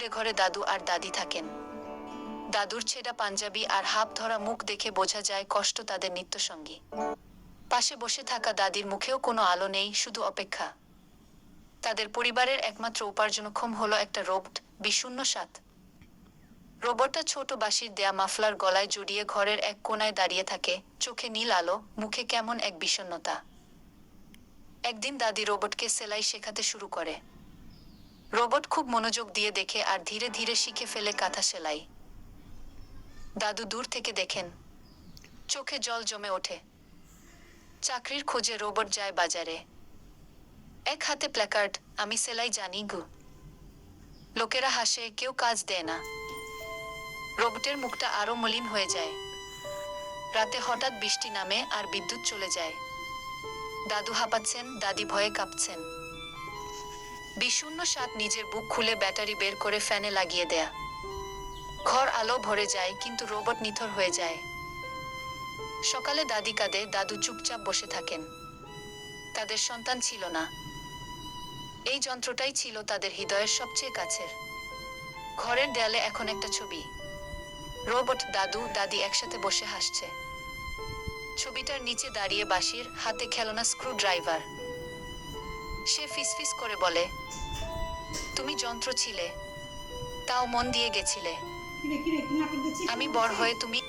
ঘরে দাদু আর দাদি থাকেন। দাদুর ছেঁড়া পাঞ্জাবি আর হাফ ধরা মুখ দেখে বোঝা যায় কষ্ট তাদের নিত্যসঙ্গী। পাশে বসে থাকা দাদির মুখেও কোনো আলো নেই, শুধু অপেক্ষা। তাদের পরিবারের একমাত্র উপার্জনক্ষম হলো একটা রোবট, বিষণ্ণ সাত। রোবটটা ছোট বাঁশির দেয়া মাফলার গলায় জড়িয়ে ঘরের এক কোণায় দাঁড়িয়ে থাকে, চোখে নীল আলো, মুখে কেমন এক বিষণ্ণতা। একদিন দাদি রোবটকে সেলাই শেখাতে শুরু করে। রোবট খুব মনোযোগ দিয়ে দেখে আর ধীরে ধীরে শিখে ফেলে কাঁথা সেলাই। দাদু দূর থেকে দেখেন, চোখে জল জমে ওঠে। চাকরির খোঁজে রোবট যায় বাজারে। এক হাতে প্ল্যাকার্ড, আমি সেলাই জানি গু। লোকেরা হাসে, কেউ কাজ দেয় না। রোবটের মুখটা আরো মলিন হয়ে যায়। রাতে হঠাৎ বৃষ্টি নামে আর বিদ্যুৎ চলে যায়। দাদু হাঁপাচ্ছেন, দাদি ভয়ে কাঁপছেন। বিষণ্ণ সাত নিজের বুক খুলে ব্যাটারি বের করে ফ্যানে লাগিয়ে দেয়া। ঘর আলো ভরে যায়, কিন্তু রোবট নিথর হয়ে যায়। সকালে দাদি কাঁদে, দাদু চুপচাপ বসে থাকেন। তাদের সন্তান ছিল না। এই যন্ত্রটাই ছিল তাদের হৃদয়ের সবচেয়ে কাছের। ঘরের দেয়ালে এখন একটা ছবি। রোবট, দাদু, দাদি একসাথে বসে হাসছে। ছবিটার নিচে দাঁড়িয়ে বাঁশির, হাতে খেলনা স্ক্রু ড্রাইভার। সে ফিসফিস করে বলে, তুমি যন্ত্র ছিলে, তাও মন দিয়ে গেছিলে। আমি বড় হয়ে তুমি